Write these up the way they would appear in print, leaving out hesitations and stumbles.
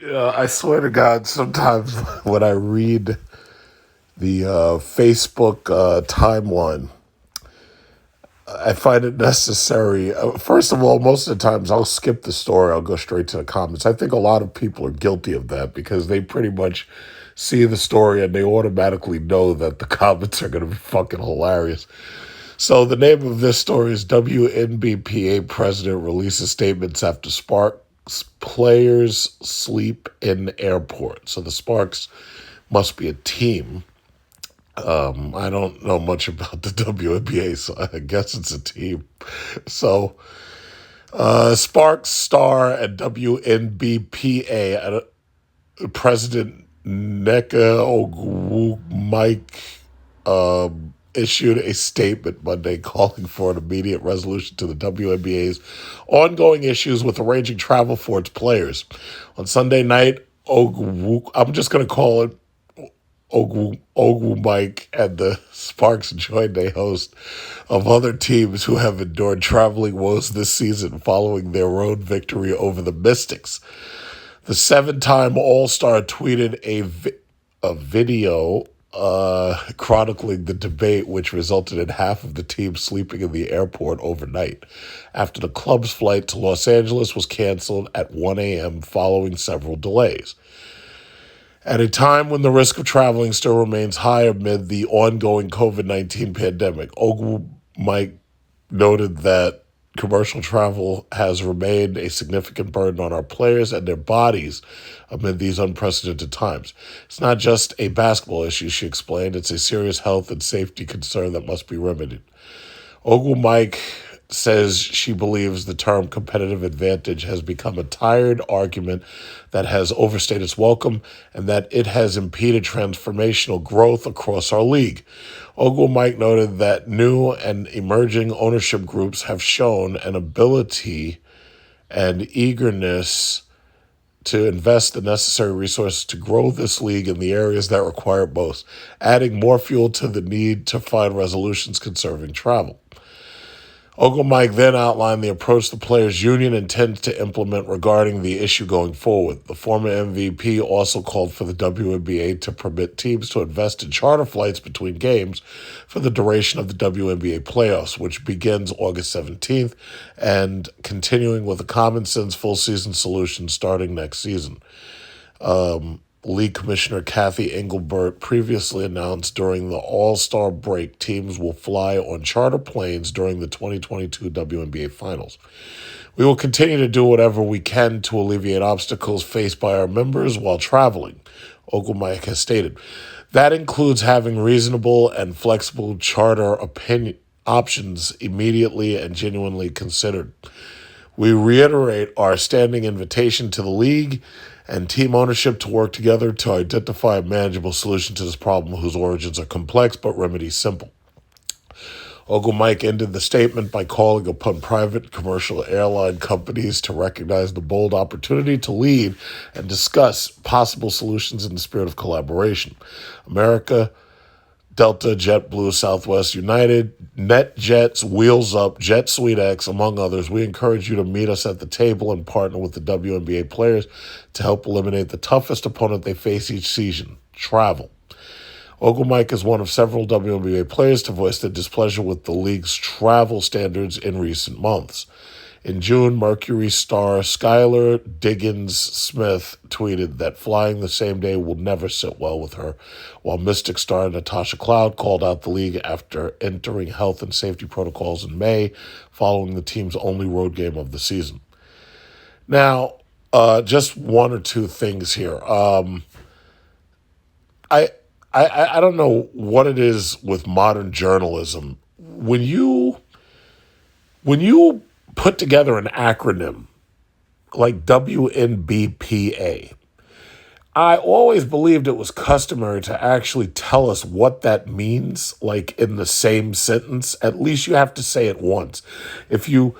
I swear to God, sometimes when I read the Facebook timeline, I find it necessary. First of all, most of the times I'll skip the story. I'll go straight to the comments. I think a lot of people are guilty of that because they pretty much see the story and they automatically know that the comments are going to be fucking hilarious. So the name of this story is WNBPA president releases statements after Sparks players sleep in airport. So the Sparks must be a team. I don't know much about the WNBA, so I guess it's a team. So Sparks star and WNBPA President Neka Ogwu Mike issued a statement Monday calling for an immediate resolution to the WNBA's ongoing issues with arranging travel for its players. On Sunday night, I'm just going to call it Ogwu Mike and the Sparks joined a host of other teams who have endured traveling woes this season following their road victory over the Mystics. The seven-time All-Star tweeted a video chronicling the debate, which resulted in half of the team sleeping in the airport overnight after the club's flight to Los Angeles was canceled at 1 a.m. following several delays. At a time when the risk of traveling still remains high amid the ongoing COVID-19 pandemic, Ogwu Mike noted that commercial travel has remained a significant burden on our players and their bodies amid these unprecedented times. It's not just a basketball issue, she explained. It's a serious health and safety concern that must be remedied. Ogwu Mike says she believes the term competitive advantage has become a tired argument that has overstayed its welcome and that it has impeded transformational growth across our league. Ogwu Mike noted that new and emerging ownership groups have shown an ability and eagerness to invest the necessary resources to grow this league in the areas that require it most, adding more fuel to the need to find resolutions conserving travel. Ogwu Mike then outlined the approach the players' union intends to implement regarding the issue going forward. The former MVP also called for the WNBA to permit teams to invest in charter flights between games for the duration of the WNBA playoffs, which begins August 17th, and continuing with a common-sense full-season solution starting next season. League Commissioner Kathy Engelbert previously announced during the All-Star break teams will fly on charter planes during the 2022 WNBA Finals. We will continue to do whatever we can to alleviate obstacles faced by our members while traveling, Ogwu Mike has stated. That includes having reasonable and flexible charter options immediately and genuinely considered. We reiterate our standing invitation to the league and team ownership to work together to identify a manageable solution to this problem whose origins are complex but remedies simple. Ogwu Mike ended the statement by calling upon private commercial airline companies to recognize the bold opportunity to lead and discuss possible solutions in the spirit of collaboration. America, Delta, JetBlue, Southwest United, NetJets, Wheels Up, Jet Suite X, among others, we encourage you to meet us at the table and partner with the WNBA players to help eliminate the toughest opponent they face each season, travel. Ogwu Mike is one of several WNBA players to voice their displeasure with the league's travel standards in recent months. In June, Mercury star Skylar Diggins-Smith tweeted that flying the same day will never sit well with her, while Mystic star Natasha Cloud called out the league after entering health and safety protocols in May following the team's only road game of the season. Now, just one or two things here. I don't know what it is with modern journalism. When you put together an acronym like WNBPA, I always believed it was customary to actually tell us what that means, like in the same sentence. At least you have to say it once. If you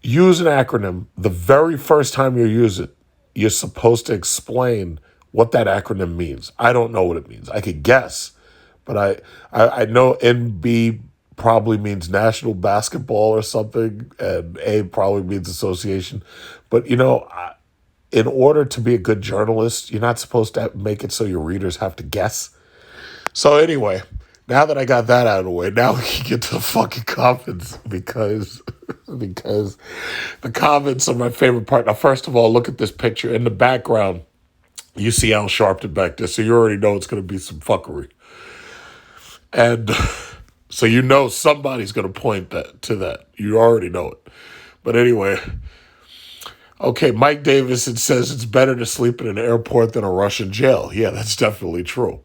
use an acronym, the very first time you use it, you're supposed to explain what that acronym means. I don't know what it means. I could guess, but I know NB probably means National Basketball or something, and A probably means association. But, in order to be a good journalist, you're not supposed to make it so your readers have to guess. So anyway, now that I got that out of the way, now we can get to the fucking comments because because the comments are my favorite part. Now, first of all, look at this picture. In the background, you see Al Sharpton back there, so you already know it's going to be some fuckery. And so you know somebody's going to point to that. You already know it. But anyway, okay, Mike Davison says it's better to sleep in an airport than a Russian jail. Yeah, that's definitely true.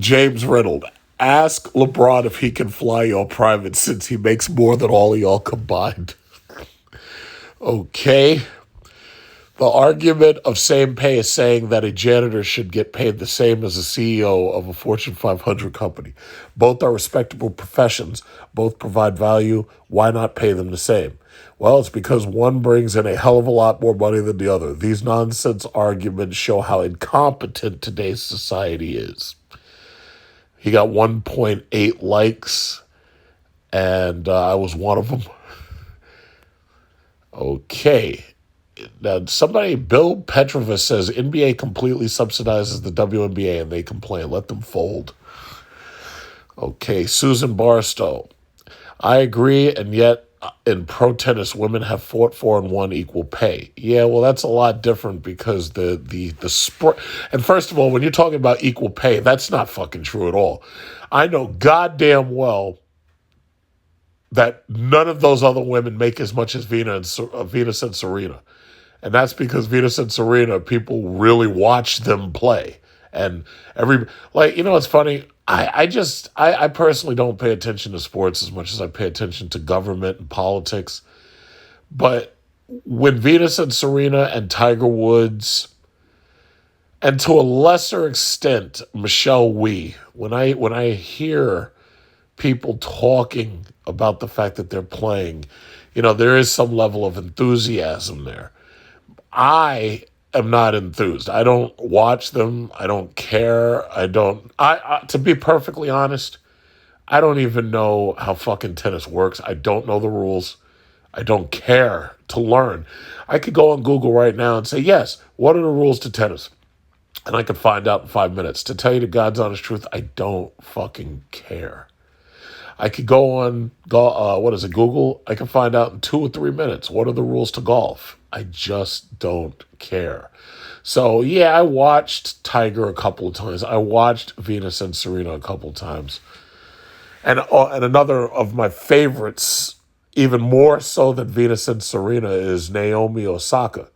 James Reynolds, ask LeBron if he can fly y'all private since he makes more than all of y'all combined. Okay. The argument of same pay is saying that a janitor should get paid the same as a CEO of a Fortune 500 company. Both are respectable professions. Both provide value. Why not pay them the same? Well, it's because one brings in a hell of a lot more money than the other. These nonsense arguments show how incompetent today's society is. He got 1.8 likes, and I was one of them. Okay. Now, Bill Petrova says, NBA completely subsidizes the WNBA and they complain. Let them fold. Okay, Susan Barstow. I agree, and yet in pro tennis, women have fought for and won equal pay. Yeah, well, that's a lot different because the sport. And first of all, when you're talking about equal pay, that's not fucking true at all. I know goddamn well that none of those other women make as much as Venus and Serena. And that's because Venus and Serena, people really watch them play. And it's funny. I personally don't pay attention to sports as much as I pay attention to government and politics. But when Venus and Serena and Tiger Woods, and to a lesser extent, Michelle Wie, when I hear people talking about the fact that they're playing, there is some level of enthusiasm there. I am not enthused. I don't watch them. I don't care. To be perfectly honest, I don't even know how fucking tennis works. I don't know the rules. I don't care to learn. I could go on Google right now and say, yes, what are the rules to tennis? And I could find out in 5 minutes. To tell you the God's honest truth, I don't fucking care. I could go on, Google? I can find out in 2 or 3 minutes. What are the rules to golf? I just don't care. So, yeah, I watched Tiger a couple of times. I watched Venus and Serena a couple of times. And another of my favorites, even more so than Venus and Serena, is Naomi Osaka.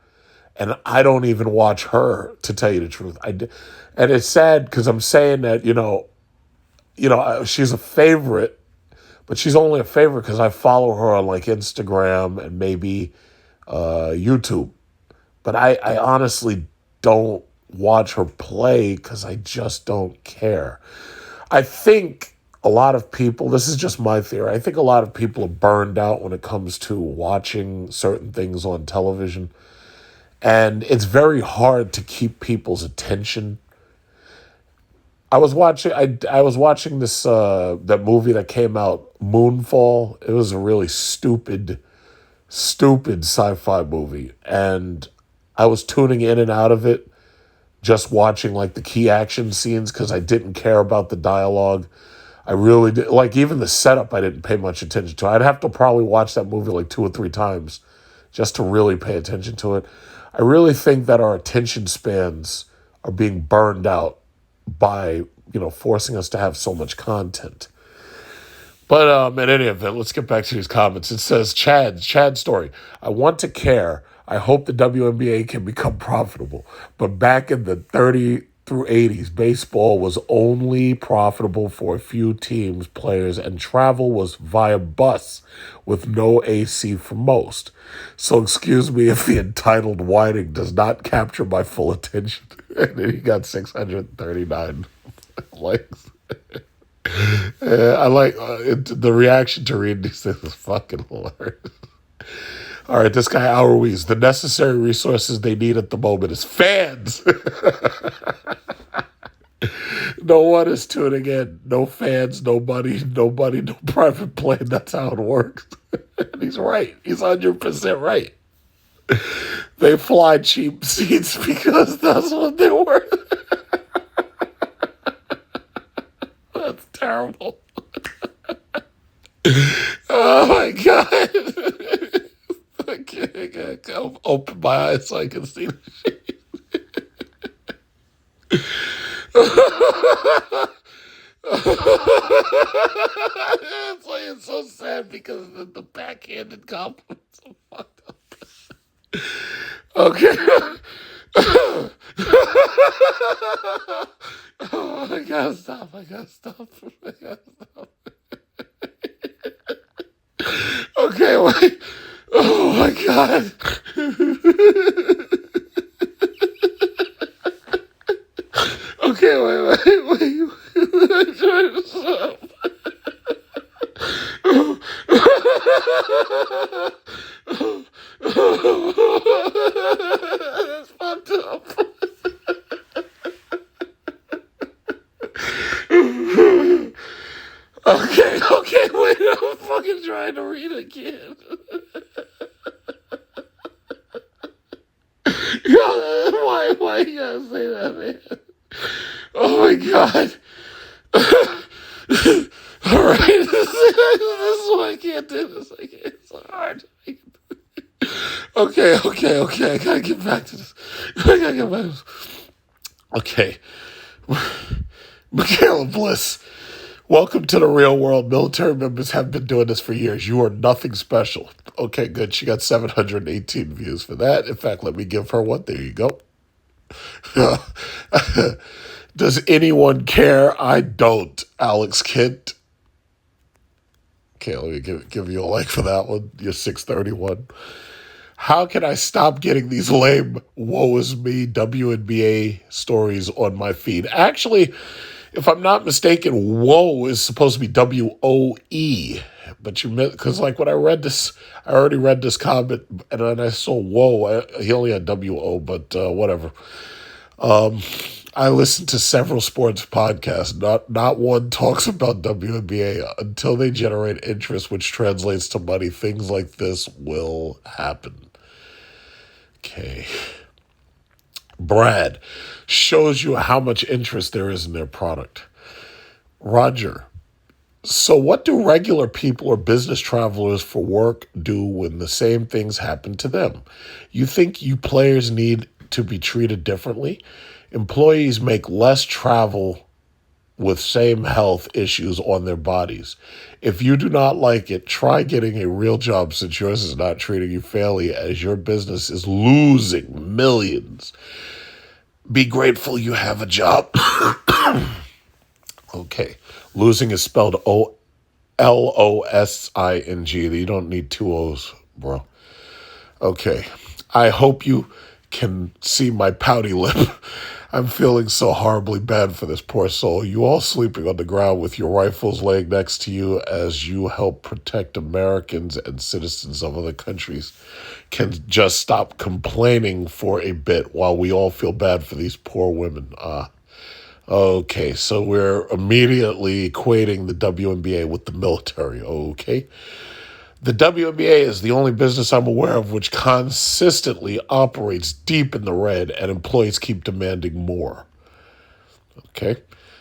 And I don't even watch her, to tell you the truth. And it's sad because I'm saying that, she's a favorite, but she's only a favorite because I follow her on like Instagram and maybe YouTube. But I honestly don't watch her play because I just don't care. I think a lot of people, this is just my theory, I think a lot of people are burned out when it comes to watching certain things on television. And it's very hard to keep people's attention. I was watching this that movie that came out, Moonfall. It was a really stupid sci-fi movie, and I was tuning in and out of it, just watching like the key action scenes because I didn't care about the dialogue. I really did, like even the setup I didn't pay much attention to. I'd have to probably watch that movie like 2 or 3 times just to really pay attention to it. I really think that our attention spans are being burned out by, forcing us to have so much content. But in any event, let's get back to these comments. It says, Chad story. I want to care. I hope the WNBA can become profitable. But back in the 30 through 80s, baseball was only profitable for a few teams, players, and travel was via bus with no AC for most. So excuse me if the entitled whining does not capture my full attention. And then he got 639 likes. I like the reaction to reading these things is fucking hilarious. All right, this guy, Our Ruiz. The necessary resources they need at the moment is fans. No one is tuning in. No fans, nobody, no private plane. That's how it works. And he's right. He's 100% right. They fly cheap seats because that's what they were. That's terrible. Oh my God. Okay, I'll open my eyes so I can see the shit. It's so sad because of the backhanded compliments are fucked up. Okay. Oh, I gotta stop. I gotta stop. Okay, wait. Oh my God. Okay, wait. I'm trying to stop. That's fucked up. Okay, wait, I'm fucking trying to read again. Why you gotta say that, man? Oh my God. All right, this is why I can't do this. I can't, it's so hard. Okay, I gotta get back to this. Okay. Michaela Bliss, welcome to the real world. Military members have been doing this for years. You are nothing special. Okay, good. She got 718 views for that. In fact, let me give her one. There you go. Does anyone care? I don't. Alex Kent. Okay, let me give you a like for that one. You're 631. How can I stop getting these lame woe is me WNBA stories on my feed? Actually, if I'm not mistaken, woe is supposed to be WOE. But you meant, because like when I read this, I already read this comment and then I saw woe. He only had WO, but whatever. I listen to several sports podcasts. Not one talks about WNBA until they generate interest, which translates to money. Things like this will happen. Okay. Brad shows you how much interest there is in their product. Roger. So what do regular people or business travelers for work do when the same things happen to them? You think you players need to be treated differently? Employees make less travel with same health issues on their bodies. If you do not like it, try getting a real job since yours is not treating you fairly as your business is losing millions. Be grateful you have a job. Okay. Losing is spelled Losing. You don't need two O's, bro. Okay. I hope you can see my pouty lip. I'm feeling so horribly bad for this poor soul. You all sleeping on the ground with your rifles laying next to you as you help protect Americans and citizens of other countries can just stop complaining for a bit while we all feel bad for these poor women. Okay, so we're immediately equating the WNBA with the military. Okay. The WNBA is the only business I'm aware of which consistently operates deep in the red and employees keep demanding more. Okay.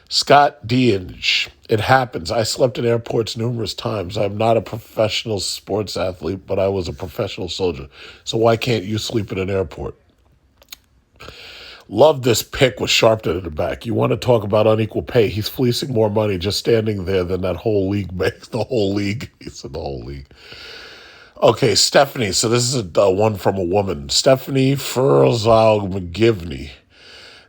Scott Deange. It happens. I slept in airports numerous times. I'm not a professional sports athlete, but I was a professional soldier. So why can't you sleep in an airport? Love this pick with Sharpton in the back. You want to talk about unequal pay? He's fleecing more money just standing there than that whole league makes. The whole league. He said the whole league. Okay, Stephanie. So this is one from a woman. Stephanie Furzog McGivney.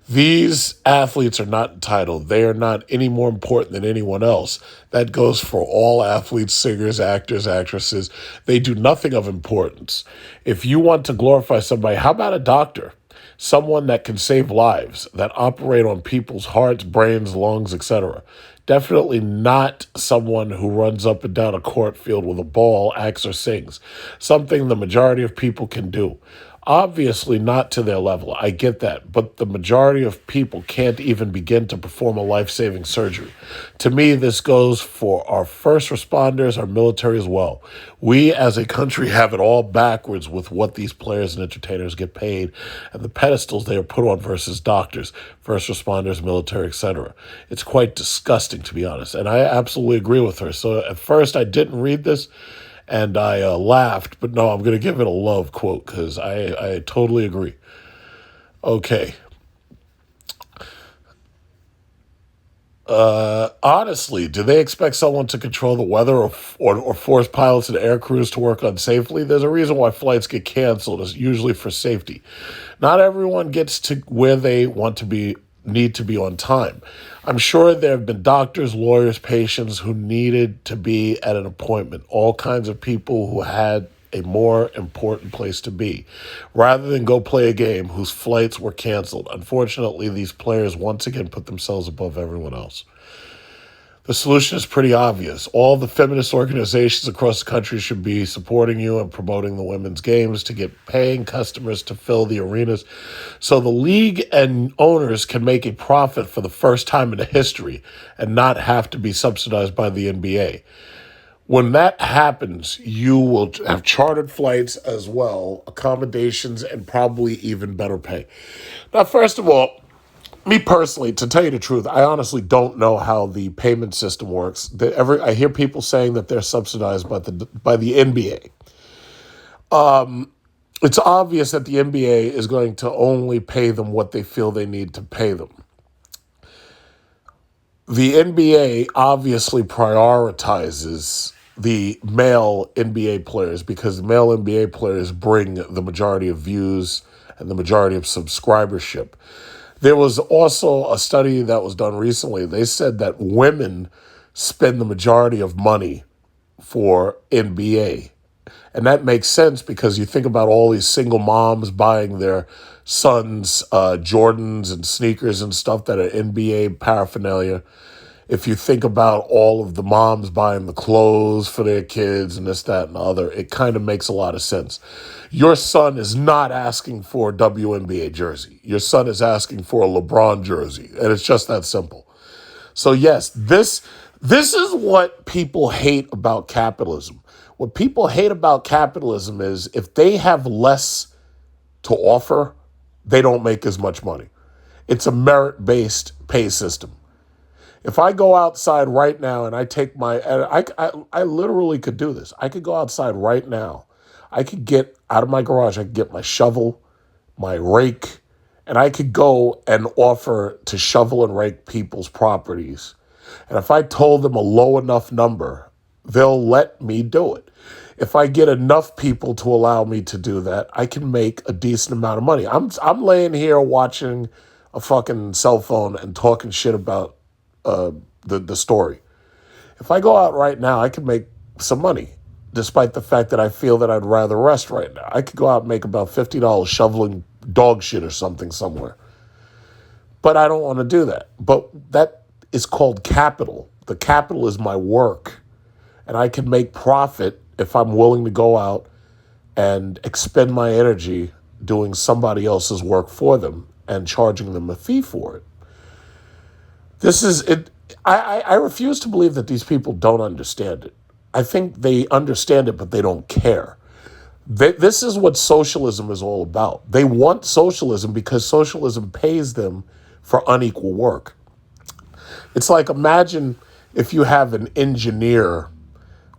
These athletes are not entitled. They are not any more important than anyone else. That goes for all athletes, singers, actors, actresses. They do nothing of importance. If you want to glorify somebody, how about a doctor? Someone that can save lives, that operate on people's hearts, brains, lungs, etc. Definitely not someone who runs up and down a court field with a ball, acts, or sings. Something the majority of people can do. Obviously not to their level. I get that. But the majority of people can't even begin to perform a life-saving surgery. To me, this goes for our first responders, our military as well. We as a country have it all backwards with what these players and entertainers get paid and the pedestals they are put on versus doctors, first responders, military, etc. It's quite disgusting, to be honest. And I absolutely agree with her. So at first I didn't read this, and I laughed, but no, I'm going to give it a love quote because I totally agree. Okay. Honestly, do they expect someone to control the weather or force pilots and air crews to work unsafely? There's a reason why flights get canceled. It's usually for safety. Not everyone gets to where they need to be on time. I'm sure there have been doctors, lawyers, patients who needed to be at an appointment, all kinds of people who had a more important place to be, rather than go play a game whose flights were canceled. Unfortunately, these players once again put themselves above everyone else. The solution is pretty obvious. All the feminist organizations across the country should be supporting you and promoting the women's games to get paying customers to fill the arenas so the league and owners can make a profit for the first time in history and not have to be subsidized by the NBA. When that happens, you will have chartered flights as well, accommodations, and probably even better pay. Now, first of all, me personally, to tell you the truth, I honestly don't know how the payment system works. I hear people saying that they're subsidized by the NBA. It's obvious that the NBA is going to only pay them what they feel they need to pay them. The NBA obviously prioritizes the male NBA players because the male NBA players bring the majority of views and the majority of subscribership. There was also a study that was done recently. They said that women spend the majority of money for NBA. And that makes sense because you think about all these single moms buying their sons Jordans and sneakers and stuff that are NBA paraphernalia. If you think about all of the moms buying the clothes for their kids and this, that, and the other, it kind of makes a lot of sense. Your son is not asking for a WNBA jersey. Your son is asking for a LeBron jersey, and it's just that simple. So yes, this is what people hate about capitalism. What people hate about capitalism is if they have less to offer, they don't make as much money. It's a merit-based pay system. If I go outside right now and I take I literally could do this. I could go outside right now. I could get out of my garage. I could get my shovel, my rake, and I could go and offer to shovel and rake people's properties. And if I told them a low enough number, they'll let me do it. If I get enough people to allow me to do that, I can make a decent amount of money. I'm laying here watching a fucking cell phone and talking shit about the story. If I go out right now, I could make some money, despite the fact that I feel that I'd rather rest right now. I could go out and make about $50 shoveling dog shit or something somewhere. But I don't want to do that. But that is called capital. The capital is my work. And I can make profit if I'm willing to go out and expend my energy doing somebody else's work for them and charging them a fee for it. This is it. I refuse to believe that these people don't understand it. I think they understand it, but they don't care. This is what socialism is all about. They want socialism because socialism pays them for unequal work. It's like, imagine if you have an engineer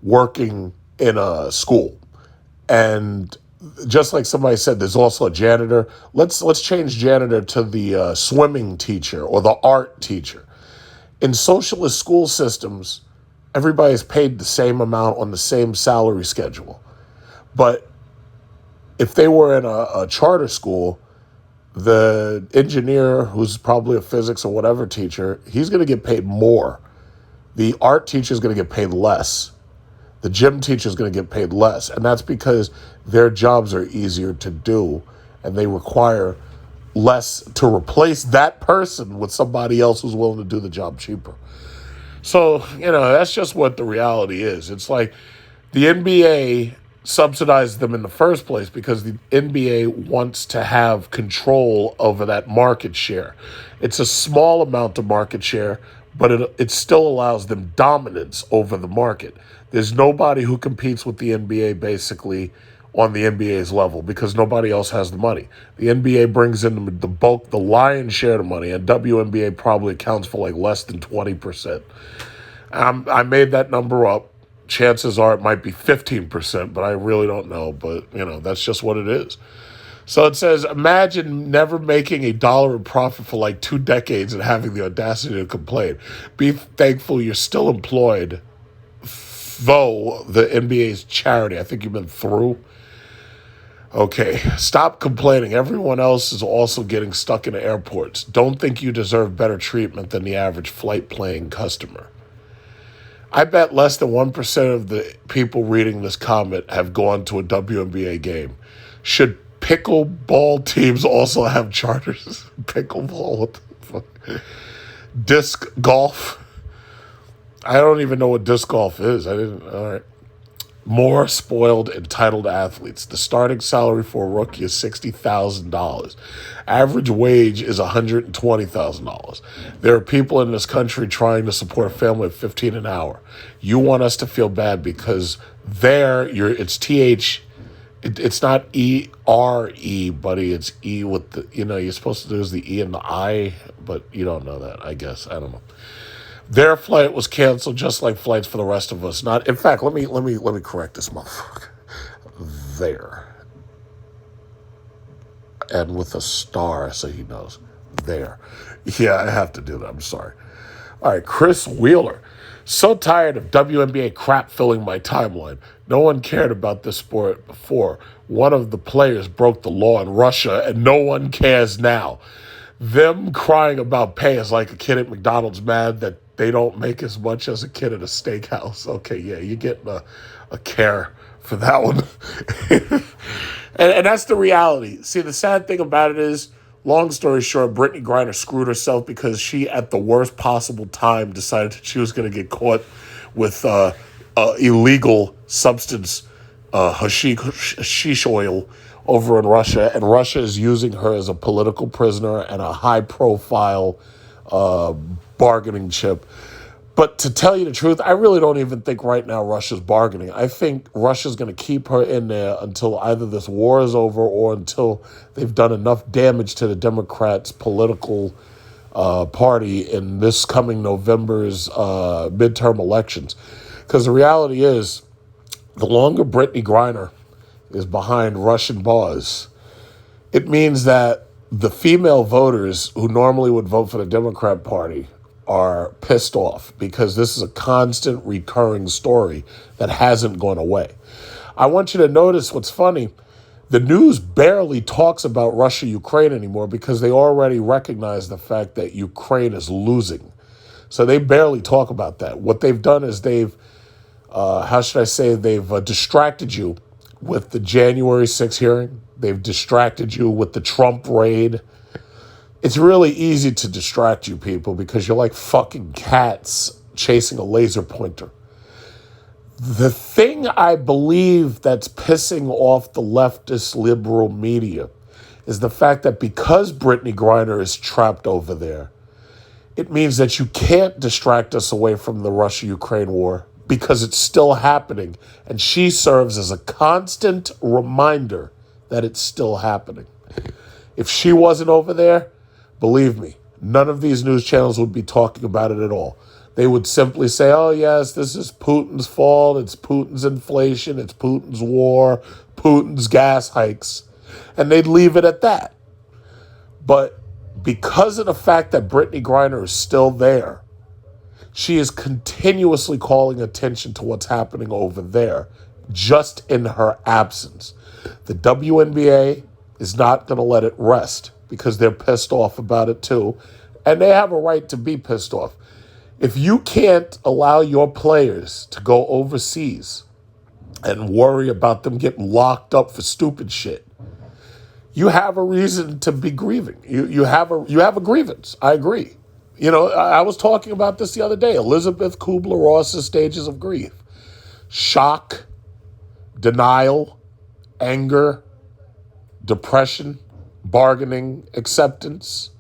working in a school, and just like somebody said, there's also a janitor. Let's change janitor to the swimming teacher or the art teacher. In socialist school systems, everybody is paid the same amount on the same salary schedule. But if they were in a charter school, the engineer, who's probably a physics or whatever teacher, he's going to get paid more. The art teacher is going to get paid less. The gym teacher is going to get paid less. And that's because their jobs are easier to do and they require less to replace that person with somebody else who's willing to do the job cheaper. So, that's just what the reality is. It's like the NBA subsidize them in the first place because the NBA wants to have control over that market share. It's a small amount of market share, but it still allows them dominance over the market. There's nobody who competes with the NBA basically on the NBA's level because nobody else has the money. The NBA brings in the bulk, the lion's share of money, and WNBA probably accounts for like less than 20%. I made that number up. Chances are it might be 15%, but I really don't know. But, that's just what it is. So it says, imagine never making $1 in profit for like 2 decades and having the audacity to complain. Be thankful you're still employed, though the NBA's charity. I think you've been through. Okay, stop complaining. Everyone else is also getting stuck in airports. Don't think you deserve better treatment than the average flight-paying customer. I bet less than 1% of the people reading this comment have gone to a WNBA game. Should pickleball teams also have charters? Pickleball? What the fuck? Disc golf? I don't even know what disc golf is. All right. More spoiled, entitled athletes. The starting salary for a rookie is $60,000. Average wage is $120,000. There are people in this country trying to support a family of 15 an hour. You want us to feel bad because it's TH. It's not ERE, buddy. It's E with the, you're supposed to do is the E and the I, but you don't know that, I guess. I don't know. Their flight was canceled just like flights for the rest of us. Not, in fact, let me correct this motherfucker. There. And with a star so he knows. There. Yeah, I have to do that. I'm sorry. All right, Chris Wheeler. So tired of WNBA crap filling my timeline. No one cared about this sport before. One of the players broke the law in Russia, and no one cares now. Them crying about pay is like a kid at McDonald's mad that they don't make as much as a kid at a steakhouse. Okay, yeah, you're getting a care for that one. and that's the reality. See, the sad thing about it is, long story short, Brittney Griner screwed herself because she, at the worst possible time, decided that she was going to get caught with illegal substance, hashish oil, over in Russia, and Russia is using her as a political prisoner and a high-profile bargaining chip. But to tell you the truth, I really don't even think right now Russia's bargaining. I think Russia's going to keep her in there until either this war is over or until they've done enough damage to the Democrats' political party in this coming November's midterm elections. Because the reality is, the longer Brittney Griner is behind Russian bars, it means that the female voters who normally would vote for the Democrat Party are pissed off because this is a constant recurring story that hasn't gone away. I want you to notice what's funny. The news barely talks about Russia-Ukraine anymore because they already recognize the fact that Ukraine is losing. So they barely talk about that. What they've done is they've distracted you with the January 6th hearing. They've distracted you with the Trump raid. It's really easy to distract you people because you're like fucking cats chasing a laser pointer. The thing I believe that's pissing off the leftist liberal media is the fact that because Brittney Griner is trapped over there, it means that you can't distract us away from the Russia-Ukraine war because it's still happening, and she serves as a constant reminder that it's still happening. If she wasn't over there, believe me, none of these news channels would be talking about it at all. They would simply say, oh, yes, this is Putin's fault, it's Putin's inflation, it's Putin's war, Putin's gas hikes, and they'd leave it at that. But because of the fact that Brittney Griner is still there, she is continuously calling attention to what's happening over there, just in her absence. The WNBA is not going to let it rest because they're pissed off about it too, and they have a right to be pissed off. If you can't allow your players to go overseas and worry about them getting locked up for stupid shit, you have a reason to be grieving. You have a grievance. I agree. I was talking about this the other day. Elizabeth Kubler-Ross's stages of grief: shock, denial, anger, depression, bargaining, acceptance.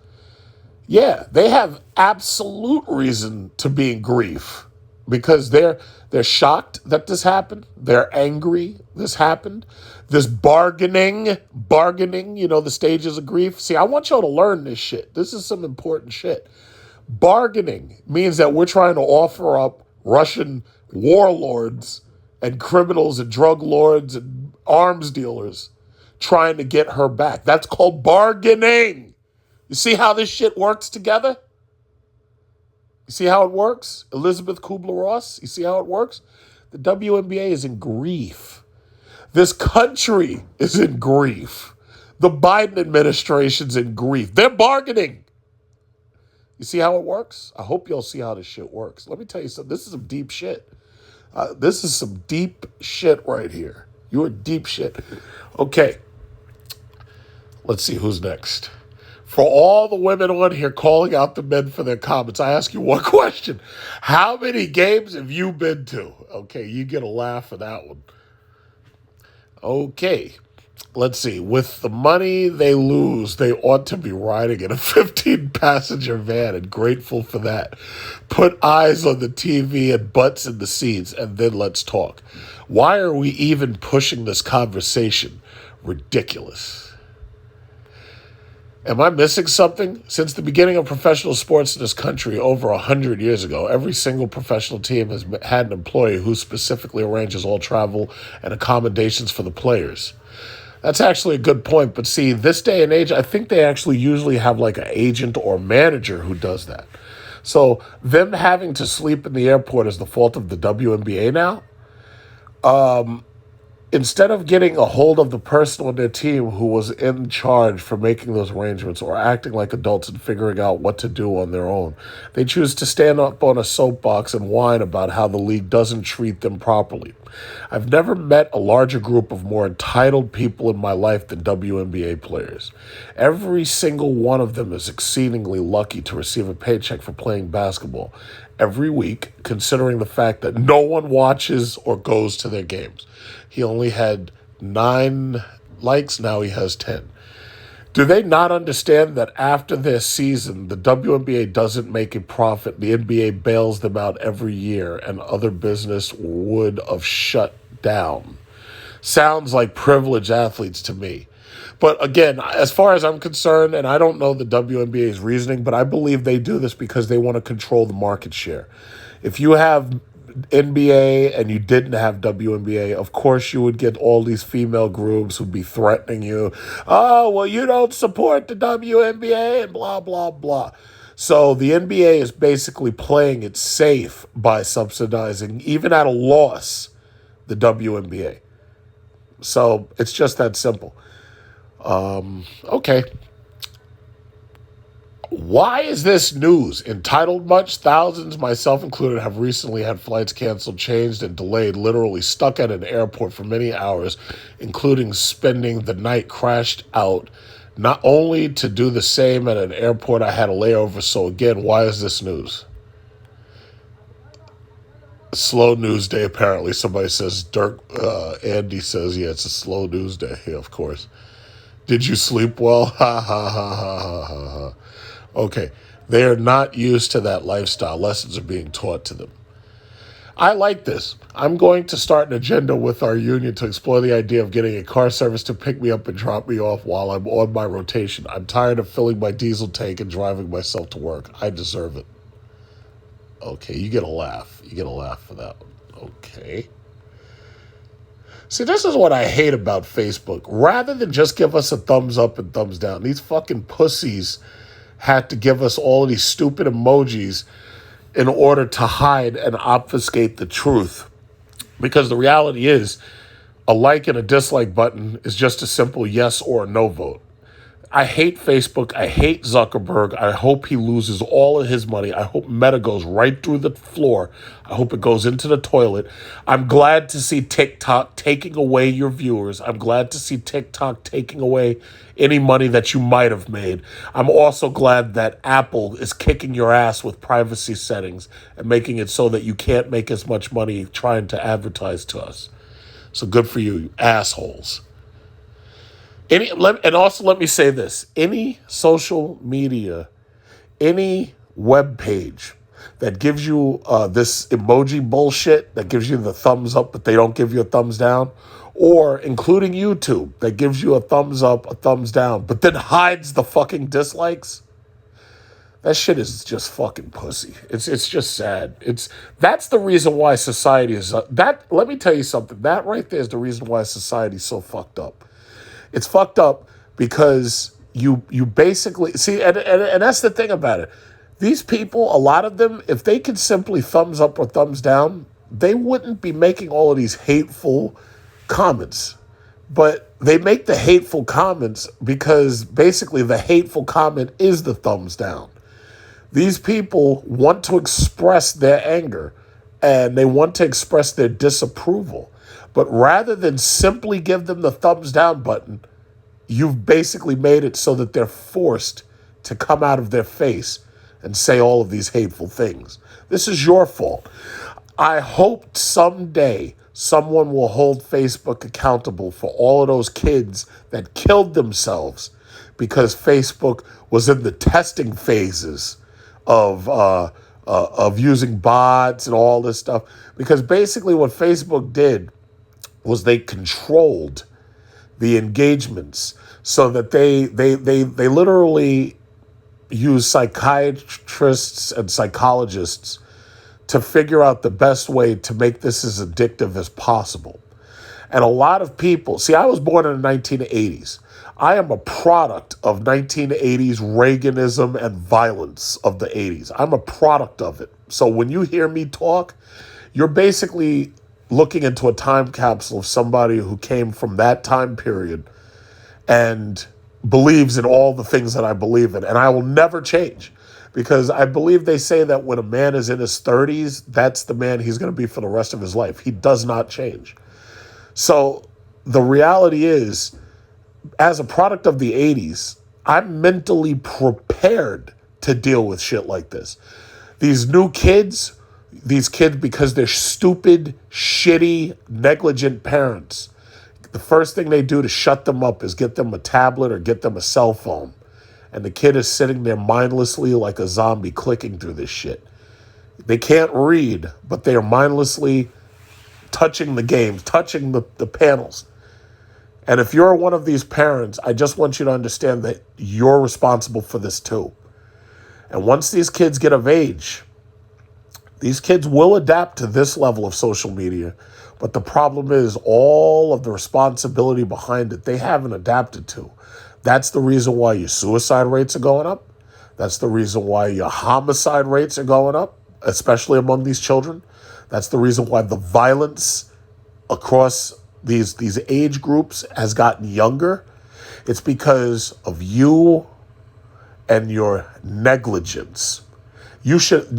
Yeah, they have absolute reason to be in grief because they're shocked that this happened. They're angry this happened. This bargaining, the stages of grief. See, I want y'all to learn this shit. This is some important shit. Bargaining means that we're trying to offer up Russian warlords and criminals and drug lords and arms dealers trying to get her back. That's called bargaining. You see how this shit works together? You see how it works? Elizabeth Kubler-Ross, you see how it works? The WNBA is in grief. This country is in grief. The Biden administration's in grief. They're bargaining. You see how it works? I hope y'all see how this shit works. Let me tell you something. This is some deep shit. This is some deep shit right here. You are deep shit. Okay. Let's see who's next. For all the women on here calling out the men for their comments, I ask you one question. How many games have you been to? Okay, you get a laugh for that one. Okay, let's see. With the money they lose, they ought to be riding in a 15-passenger van and grateful for that. Put eyes on the TV and butts in the seats, and then let's talk. Why are we even pushing this conversation? Ridiculous. Am I missing something? Since the beginning of professional sports in this country over 100 years ago, every single professional team has had an employee who specifically arranges all travel and accommodations for the players. That's actually a good point. But see, this day and age, I think they actually usually have like an agent or manager who does that. So them having to sleep in the airport is the fault of the WNBA now. Instead of getting a hold of the person on their team who was in charge for making those arrangements or acting like adults and figuring out what to do on their own, they choose to stand up on a soapbox and whine about how the league doesn't treat them properly. I've never met a larger group of more entitled people in my life than WNBA players. Every single one of them is exceedingly lucky to receive a paycheck for playing basketball every week, considering the fact that no one watches or goes to their games. He only had 9 likes, now he has 10. Do they not understand that after their season, the WNBA doesn't make a profit, the NBA bails them out every year, and other business would have shut down? Sounds like privileged athletes to me. But again, as far as I'm concerned, and I don't know the WNBA's reasoning, but I believe they do this because they want to control the market share. If you have NBA and you didn't have WNBA, of course you would get all these female groups who'd be threatening you. Oh, well, you don't support the WNBA and blah, blah, blah. So the NBA is basically playing it safe by subsidizing, even at a loss, the WNBA. So it's just that simple. Okay. Why is this news? Entitled much? Thousands, myself included, have recently had flights canceled, changed, and delayed, literally stuck at an airport for many hours, including spending the night crashed out, not only to do the same at an airport I had a layover. So again, why is this news? Slow news day, apparently. Somebody says, Andy says, yeah, it's a slow news day. Yeah, of course. Did you sleep well? Ha, ha, ha, ha, ha, ha, ha. Okay, they are not used to that lifestyle. Lessons are being taught to them. I like this. I'm going to start an agenda with our union to explore the idea of getting a car service to pick me up and drop me off while I'm on my rotation. I'm tired of filling my diesel tank and driving myself to work. I deserve it. Okay, you get a laugh. You get a laugh for that one. Okay. See, this is what I hate about Facebook. Rather than just give us a thumbs up and thumbs down, these fucking pussies had to give us all of these stupid emojis in order to hide and obfuscate the truth. Because the reality is, a like and a dislike button is just a simple yes or a no vote. I hate Facebook. I hate Zuckerberg. I hope he loses all of his money. I hope Meta goes right through the floor. I hope it goes into the toilet. I'm glad to see TikTok taking away your viewers. I'm glad to see TikTok taking away any money that you might have made. I'm also glad that Apple is kicking your ass with privacy settings and making it so that you can't make as much money trying to advertise to us. So good for you, you assholes. And also let me say this. Any social media, any web page that gives you this emoji bullshit, that gives you the thumbs up, but they don't give you a thumbs down, or including YouTube, that gives you a thumbs up, a thumbs down, but then hides the fucking dislikes, that shit is just fucking pussy. It's just sad. That's the reason why society is that. Let me tell you something. That right there is the reason why society is so fucked up. It's fucked up because you basically see, and that's the thing about it. These people, a lot of them, if they could simply thumbs up or thumbs down, they wouldn't be making all of these hateful comments. But they make the hateful comments because basically the hateful comment is the thumbs down. These people want to express their anger and they want to express their disapproval. But rather than simply give them the thumbs down button, you've basically made it so that they're forced to come out of their face and say all of these hateful things. This is your fault. I hope someday someone will hold Facebook accountable for all of those kids that killed themselves because Facebook was in the testing phases of using bots and all this stuff. Because basically what Facebook did was they controlled the engagements so that they literally use psychiatrists and psychologists to figure out the best way to make this as addictive as possible. And a lot of people, see, I was born in the 1980s. I am a product of 1980s Reaganism and violence of the 80s. I'm a product of it. So when you hear me talk, you're basically looking into a time capsule of somebody who came from that time period and believes in all the things that I believe in. And I will never change because I believe they say that when a man is in his 30s, that's the man he's going to be for the rest of his life. He does not change. So the reality is, as a product of the 80s, I'm mentally prepared to deal with shit like this. These kids, because they're stupid, shitty, negligent parents, the first thing they do to shut them up is get them a tablet or get them a cell phone. And the kid is sitting there mindlessly like a zombie clicking through this shit. They can't read, but they are mindlessly touching the games, touching the panels. And if you're one of these parents, I just want you to understand that you're responsible for this too. And once these kids get of age, these kids will adapt to this level of social media. But the problem is all of the responsibility behind it, they haven't adapted to. That's the reason why your suicide rates are going up. That's the reason why your homicide rates are going up, especially among these children. That's the reason why the violence across these age groups has gotten younger. It's because of you and your negligence.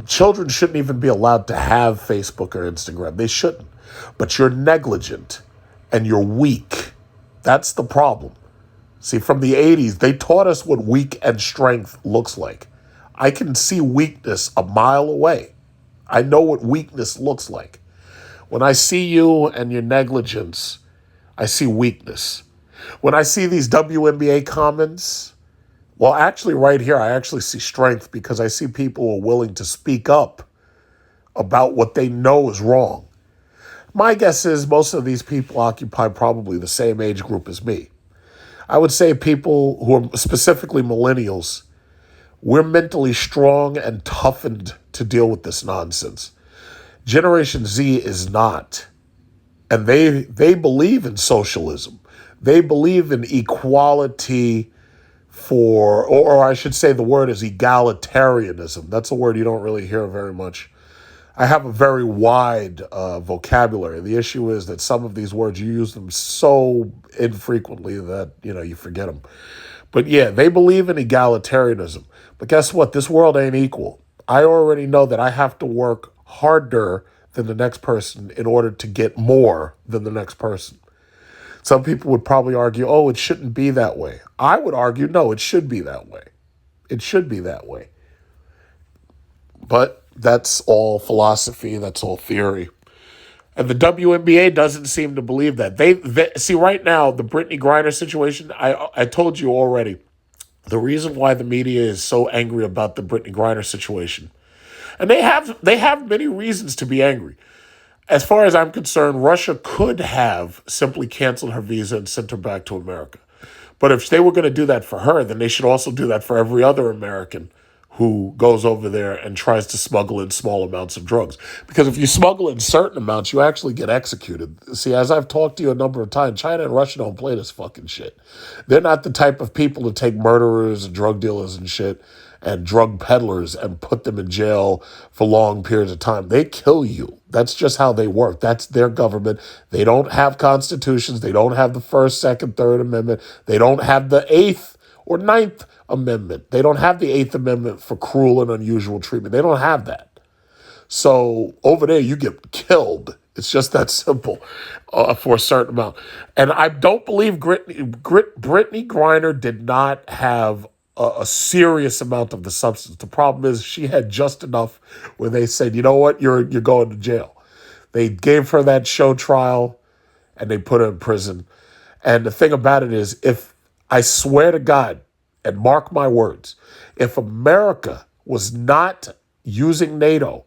Children shouldn't even be allowed to have Facebook or Instagram. They shouldn't. But you're negligent and you're weak. That's the problem. See, from the 80s, they taught us what weak and strength looks like. I can see weakness a mile away. I know what weakness looks like. When I see you and your negligence, I see weakness. When I see these WNBA comments, well, actually right here, I actually see strength because I see people who are willing to speak up about what they know is wrong. My guess is most of these people occupy probably the same age group as me. I would say people who are specifically millennials, we're mentally strong and toughened to deal with this nonsense. Generation Z is not. And they believe in socialism. They believe in equality or I should say the word is egalitarianism. That's a word you don't really hear very much. I have a very wide vocabulary. The issue is that some of these words, you use them so infrequently that, you forget them. But yeah, they believe in egalitarianism. But guess what? This world ain't equal. I already know that I have to work harder than the next person in order to get more than the next person. Some people would probably argue, oh, it shouldn't be that way. I would argue, no, it should be that way. It should be that way. But that's all philosophy. That's all theory. And the WNBA doesn't seem to believe that. They see right now the Brittney Griner situation. I told you already. The reason why the media is so angry about the Brittney Griner situation, and they have many reasons to be angry. As far as I'm concerned, Russia could have simply canceled her visa and sent her back to America. But if they were going to do that for her, then they should also do that for every other American who goes over there and tries to smuggle in small amounts of drugs. Because if you smuggle in certain amounts, you actually get executed. See, as I've talked to you a number of times, China and Russia don't play this fucking shit. They're not the type of people to take murderers and drug dealers and shit and drug peddlers and put them in jail for long periods of time. They kill you. That's just how they work. That's their government. They don't have constitutions. They don't have the First, Second, Third Amendment. They don't have the Eighth or Ninth Amendment. They don't have the Eighth Amendment for cruel and unusual treatment. They don't have that. So over there, you get killed. It's just that simple for a certain amount. And I don't believe Brittney Griner did not have a serious amount of the substance. The problem is she had just enough where they said, you know what, you're going to jail. They gave her that show trial and they put her in prison. And the thing about it is, if I swear to God, and mark my words, if America was not using NATO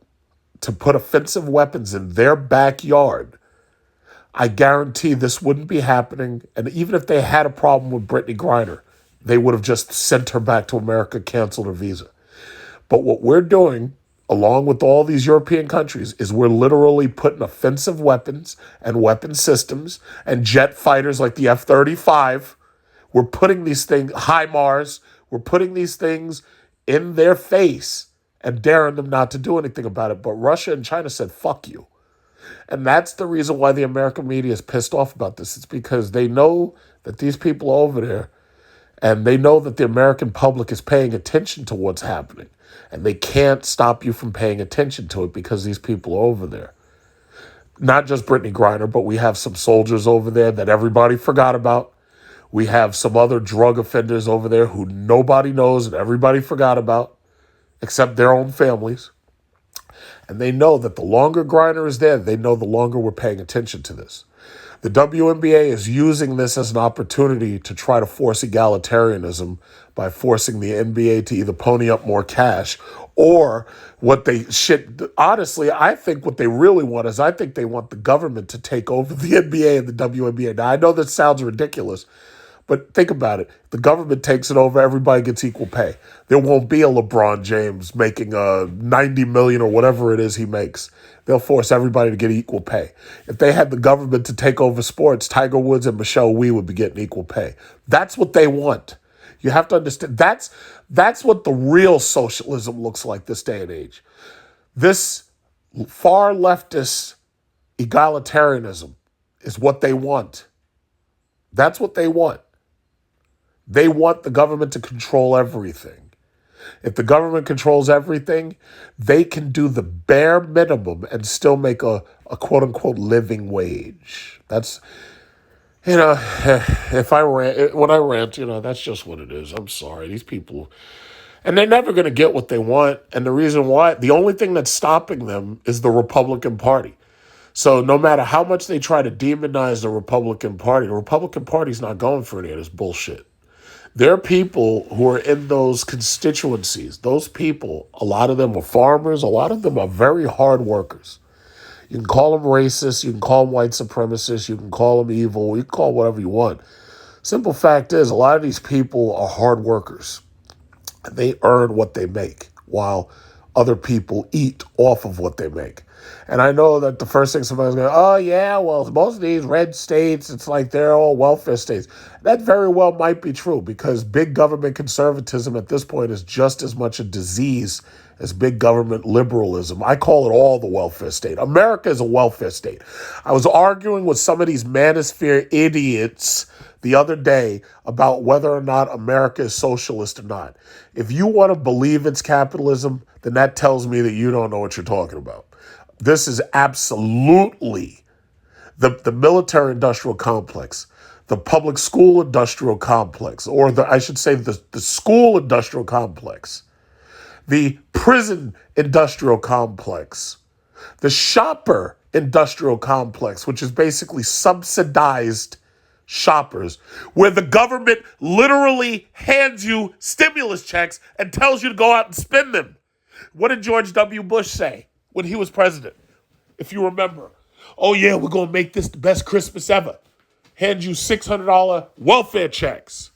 to put offensive weapons in their backyard, I guarantee this wouldn't be happening. And even if they had a problem with Brittney Griner, they would have just sent her back to America, canceled her visa. But what we're doing, along with all these European countries, is we're literally putting offensive weapons and weapon systems and jet fighters like the F-35. We're putting these things, HIMARS, we're putting these things in their face and daring them not to do anything about it. But Russia and China said, fuck you. And that's the reason why the American media is pissed off about this. It's because they know that these people are over there and they know that the American public is paying attention to what's happening. And they can't stop you from paying attention to it because these people are over there. Not just Brittney Griner, but we have some soldiers over there that everybody forgot about. We have some other drug offenders over there who nobody knows and everybody forgot about, except their own families. And they know that the longer Griner is there, they know the longer we're paying attention to this. The WNBA is using this as an opportunity to try to force egalitarianism by forcing the NBA to either pony up more cash or honestly, I think what they really want is I think they want the government to take over the NBA and the WNBA. Now, I know that sounds ridiculous, but think about it. The government takes it over, everybody gets equal pay. There won't be a LeBron James making $90 million or whatever it is he makes. They'll force everybody to get equal pay. If they had the government to take over sports, Tiger Woods and Michelle Wie would be getting equal pay. That's what they want. You have to understand. That's what the real socialism looks like this day and age. This far leftist egalitarianism is what they want. That's what they want. They want the government to control everything. If the government controls everything, they can do the bare minimum and still make a quote unquote living wage. That's, when I rant, that's just what it is. I'm sorry. These people, and they're never going to get what they want. And the reason why, the only thing that's stopping them is the Republican Party. So no matter how much they try to demonize the Republican Party's not going for any of this bullshit. There are people who are in those constituencies. Those people, a lot of them are farmers. A lot of them are very hard workers. You can call them racist. You can call them white supremacists. You can call them evil. You can call whatever you want. Simple fact is, a lot of these people are hard workers. They earn what they make while other people eat off of what they make. And I know that the first thing somebody's going, oh, yeah, well, most of these red states, it's like they're all welfare states. That very well might be true because big government conservatism at this point is just as much a disease as big government liberalism. I call it all the welfare state. America is a welfare state. I was arguing with some of these manosphere idiots the other day about whether or not America is socialist or not. If you want to believe it's capitalism, then that tells me that you don't know what you're talking about. This is absolutely the military-industrial complex, the public school-industrial complex, or I should say the school-industrial complex, the prison-industrial complex, the shopper industrial complex, which is basically subsidized shoppers, where the government literally hands you stimulus checks and tells you to go out and spend them. What did George W. Bush say when he was president? If you remember, oh yeah, we're going to make this the best Christmas ever. Hand you $600 welfare checks.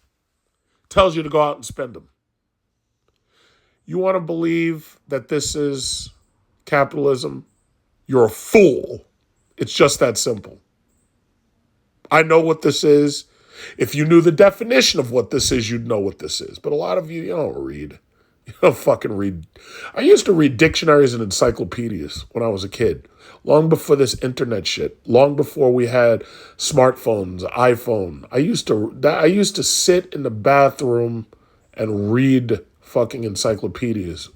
Tells you to go out and spend them. You want to believe that this is capitalism? You're a fool. It's just that simple. I know what this is. If you knew the definition of what this is, you'd know what this is. But a lot of you don't read. You don't fucking read. I used to read dictionaries and encyclopedias when I was a kid. Long before this internet shit. Long before we had smartphones, iPhone. I used to sit in the bathroom and read fucking encyclopedias.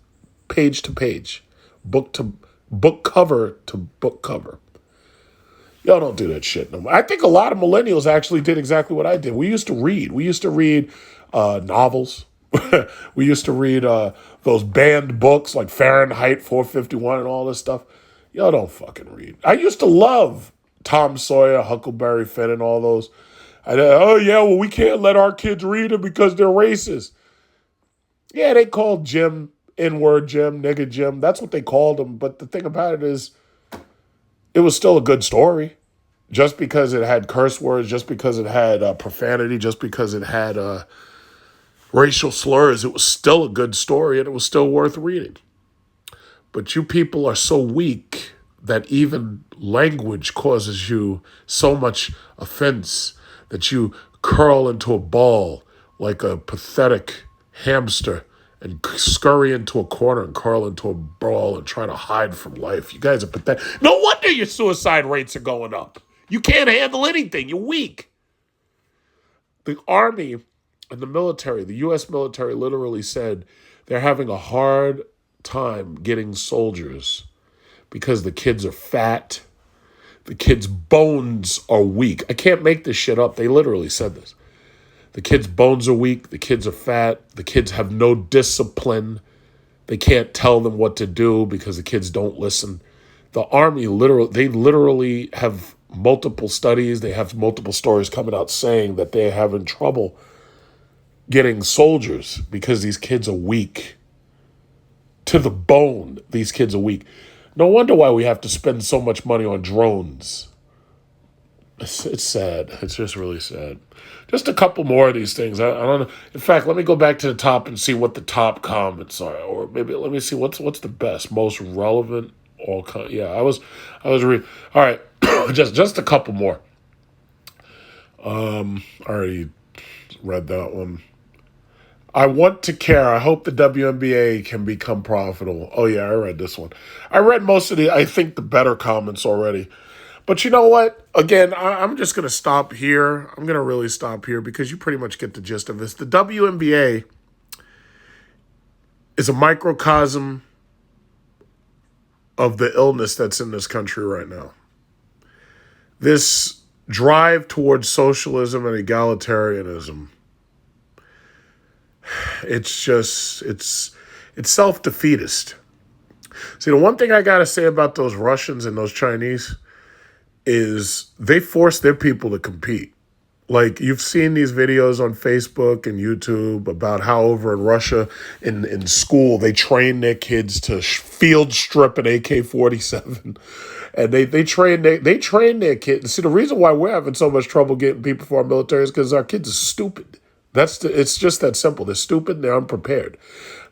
Page to page. Book cover to book cover. Y'all don't do that shit no more. I think a lot of millennials actually did exactly what I did. We used to read. We used to read novels. We used to read those banned books like Fahrenheit 451 and all this stuff. Y'all don't fucking read. I used to love Tom Sawyer, Huckleberry Finn, and all those. Oh, yeah, well, we can't let our kids read it because they're racist. Yeah, they called Jim N-word Jim, nigga Jim. That's what they called him. But the thing about it is, it was still a good story. Just because it had curse words, just because it had profanity, just because it had racial slurs, it was still a good story and it was still worth reading. But you people are so weak that even language causes you so much offense that you curl into a ball like a pathetic hamster and scurry into a corner and curl into a ball and try to hide from life. You guys are pathetic. No wonder your suicide rates are going up. You can't handle anything. You're weak. The Army and the military, the U.S. military literally said they're having a hard time getting soldiers because the kids are fat. The kids' bones are weak. I can't make this shit up. They literally said this. The kids' bones are weak. The kids are fat. The kids have no discipline. They can't tell them what to do because the kids don't listen. The Army literally have multiple studies. They have multiple stories coming out saying that they're having trouble getting soldiers because these kids are weak. To the bone, these kids are weak. No wonder why we have to spend so much money on drones. It's sad. It's just really sad. Just a couple more of these things. I don't know. In fact, let me go back to the top and see what the top comments are, or maybe let me see what's the best, most relevant. I was reading. All right, just a couple more. I already read that one. I want to care. I hope the WNBA can become profitable. Oh, yeah, I read this one. I read most of I think, the better comments already. But you know what? Again, I'm just going to stop here. I'm going to really stop here because you pretty much get the gist of this. The WNBA is a microcosm of the illness that's in this country right now. This drive towards socialism and egalitarianism, it's self-defeatist. See, the one thing I got to say about those Russians and those Chinese is they force their people to compete. Like, you've seen these videos on Facebook and YouTube about how over in Russia, in school, they train their kids to field strip an AK-47. And they train their kids. See, the reason why we're having so much trouble getting people for our military is because our kids are stupid. It's just that simple. They're stupid and they're unprepared.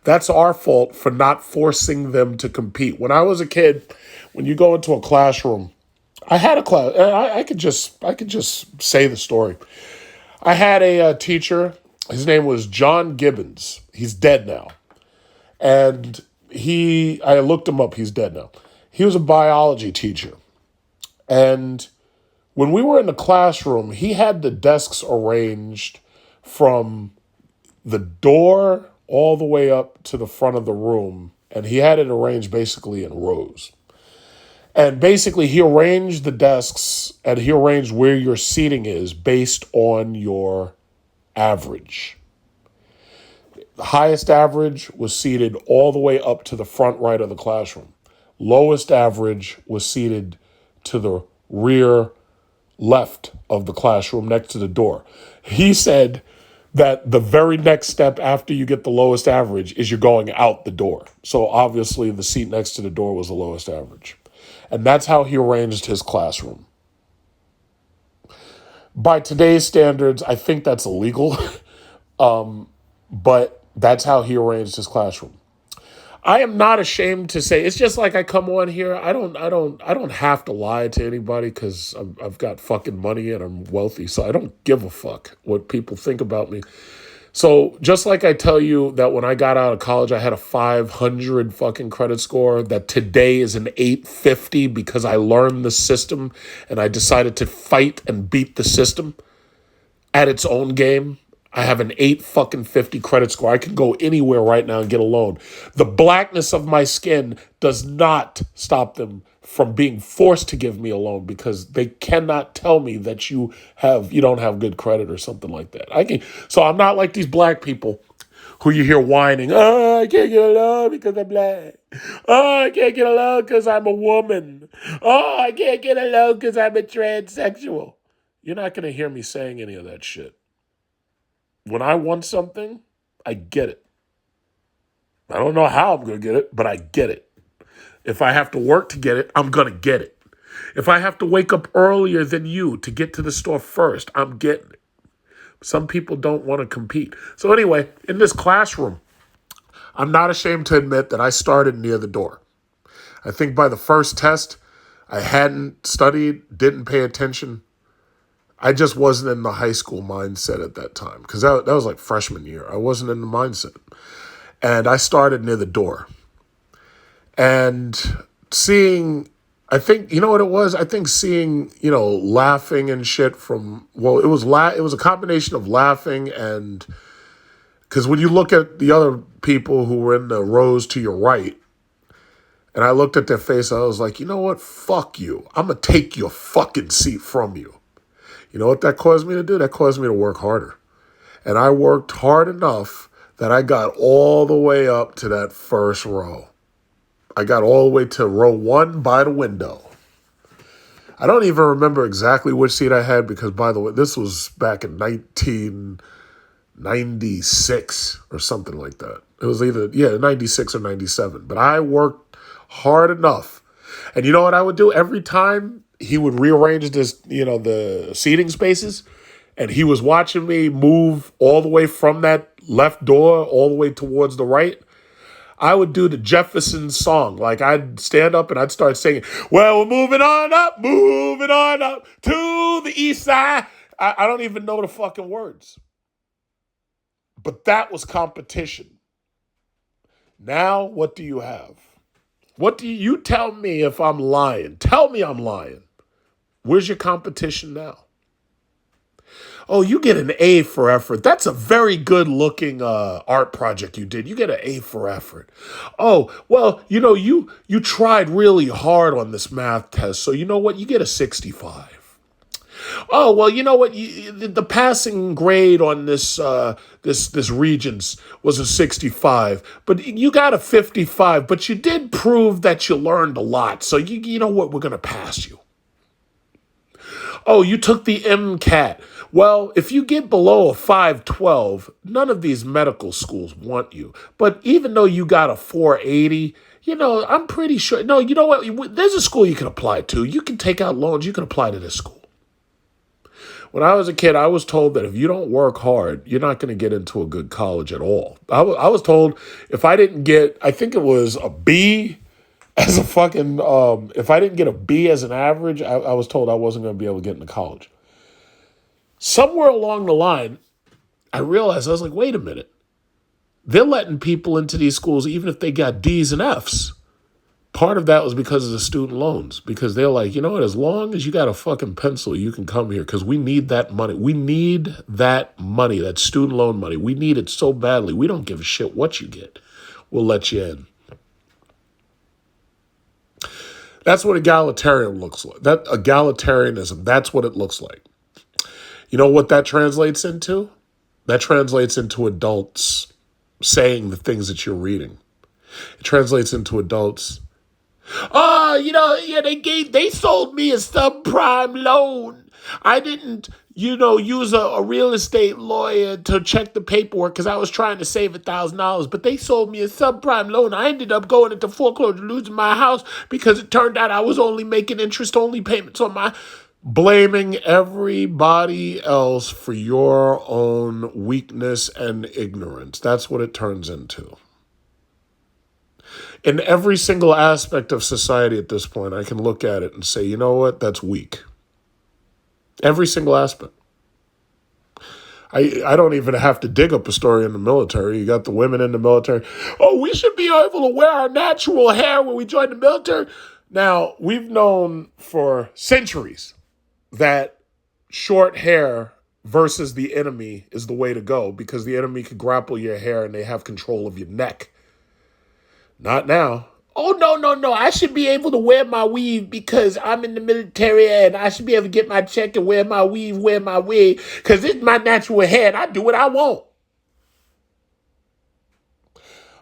That's our fault for not forcing them to compete. When I was a kid, when you go into a classroom, I had a class. I could just say the story. I had a teacher. His name was John Gibbons. He's dead now, and I looked him up. He's dead now. He was a biology teacher, and when we were in the classroom, he had the desks arranged from the door all the way up to the front of the room, and he had it arranged basically in rows. And basically, he arranged the desks and he arranged where your seating is based on your average. The highest average was seated all the way up to the front right of the classroom. Lowest average was seated to the rear left of the classroom next to the door. He said that the very next step after you get the lowest average is you're going out the door. So obviously the seat next to the door was the lowest average. And that's how he arranged his classroom. By today's standards, I think that's illegal, but that's how he arranged his classroom. I am not ashamed to say, it's just like I come on here. I don't have to lie to anybody because I've got fucking money and I'm wealthy. So I don't give a fuck what people think about me. So just like I tell you that when I got out of college, I had a 500 fucking credit score, that today is an 850 because I learned the system and I decided to fight and beat the system at its own game. I have an 850 credit score. I can go anywhere right now and get a loan. The blackness of my skin does not stop them from being forced to give me a loan because they cannot tell me that you don't have good credit or something like that. So I'm not like these black people who you hear whining, oh, I can't get a loan because I'm black. Oh, I can't get a loan because I'm a woman. Oh, I can't get a loan because I'm a transsexual. You're not going to hear me saying any of that shit. When I want something, I get it. I don't know how I'm going to get it, but I get it. If I have to work to get it, I'm going to get it. If I have to wake up earlier than you to get to the store first, I'm getting it. Some people don't want to compete. So anyway, in this classroom, I'm not ashamed to admit that I started near the door. I think by the first test, I hadn't studied, didn't pay attention. I just wasn't in the high school mindset at that time because that was like freshman year. I wasn't in the mindset. And I started near the door. And seeing, I think, you know what it was? I think seeing, laughing and shit it was a combination of laughing and, because when you look at the other people who were in the rows to your right, and I looked at their face, I was like, you know what? Fuck you. I'm going to take your fucking seat from you. You know what that caused me to do? That caused me to work harder. And I worked hard enough that I got all the way up to that first row. I got all the way to row 1 by the window. I don't even remember exactly which seat I had because, by the way, this was back in 1996 or something like that. It was either, 96 or 97. But I worked hard enough. And you know what I would do? Every time he would rearrange the seating spaces, and he was watching me move all the way from that left door all the way towards the right, I would do the Jeffersons song. Like, I'd stand up and I'd start singing, well, we're moving on up to the east side. I don't even know the fucking words. But that was competition. Now, what do you have? What do you tell me if I'm lying? Tell me I'm lying. Where's your competition now? Oh, you get an A for effort. That's a very good looking art project you did. You get an A for effort. Oh, well, you tried really hard on this math test. So you know what? You get a 65. Oh, well, you know what? The passing grade on this Regents was a 65, but you got a 55. But you did prove that you learned a lot. So you know what? We're going to pass you. Oh, you took the MCAT. Well, if you get below a 512, none of these medical schools want you. But even though you got a 480, I'm pretty sure. No, you know what? There's a school you can apply to. You can take out loans. You can apply to this school. When I was a kid, I was told that if you don't work hard, you're not going to get into a good college at all. I was told if I didn't get, I think it was a B as a fucking, if I didn't get a B as an average, I was told I wasn't going to be able to get into college. Somewhere along the line, I realized, I was like, wait a minute. They're letting people into these schools even if they got D's and F's. Part of that was because of the student loans. Because they're like, you know what, as long as you got a fucking pencil, you can come here because we need that money. We need that money, that student loan money. We need it so badly. We don't give a shit what you get. We'll let you in. That's what egalitarian looks like. That egalitarianism, that's what it looks like. You know what that translates into? That translates into adults saying the things that you're reading. It translates into adults Yeah, they sold me a subprime loan. I didn't, use a real estate lawyer to check the paperwork because I was trying to save $1,000, but they sold me a subprime loan. I ended up going into foreclosure, losing my house because it turned out I was only making interest-only payments on my blaming everybody else for your own weakness and ignorance. That's what it turns into. In every single aspect of society at this point, I can look at it and say, you know what, that's weak. Every single aspect. I don't even have to dig up a story in the military. You got the women in the military. Oh, we should be able to wear our natural hair when we join the military. Now, we've known for centuries that short hair versus the enemy is the way to go because the enemy can grapple your hair and they have control of your neck. Not now. Oh, no, no, no. I should be able to wear my weave because I'm in the military and I should be able to get my check and wear my weave, wear my wig because it's my natural hair and I do what I want.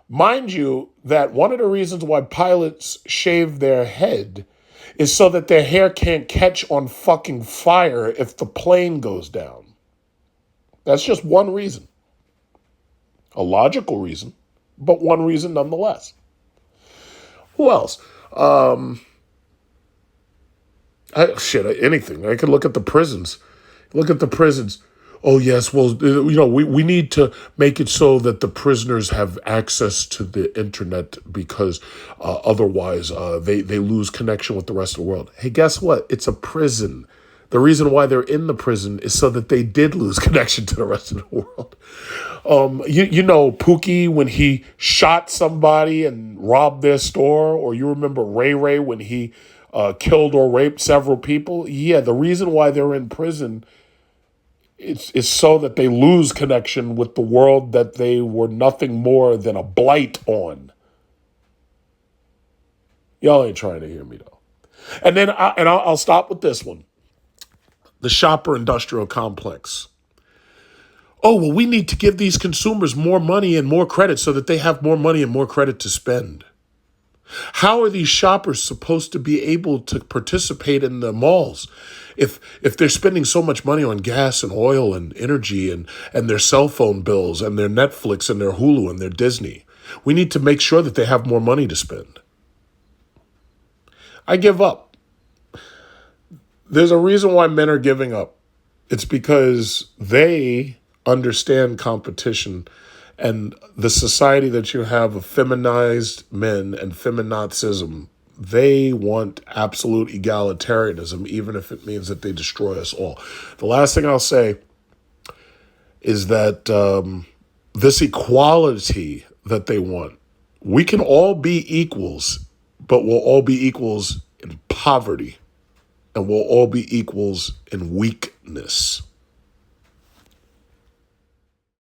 Mind you, that one of the reasons why pilots shave their head is so that their hair can't catch on fucking fire if the plane goes down. That's just one reason. A logical reason, but one reason nonetheless. Who else? Anything. I could look at the prisons. Look at the prisons. Oh, yes, well, we need to make it so that the prisoners have access to the internet because otherwise they lose connection with the rest of the world. Hey, guess what? It's a prison. The reason why they're in the prison is so that they did lose connection to the rest of the world. Pookie when he shot somebody and robbed their store, or you remember Ray Ray when he killed or raped several people. Yeah, the reason why they're in prison is so that they lose connection with the world that they were nothing more than a blight on. Y'all ain't trying to hear me though. And then I'll stop with this one. The shopper industrial complex. Oh, well, we need to give these consumers more money and more credit so that they have more money and more credit to spend. How are these shoppers supposed to be able to participate in the malls if they're spending so much money on gas and oil and energy and their cell phone bills and their Netflix and their Hulu and their Disney? We need to make sure that they have more money to spend. I give up. There's a reason why men are giving up. It's because they understand competition and the society that you have of feminized men and feminazism. They want absolute egalitarianism, even if it means that they destroy us all. The last thing I'll say is that this equality that they want, we can all be equals, but we'll all be equals in poverty, and we'll all be equals in weakness.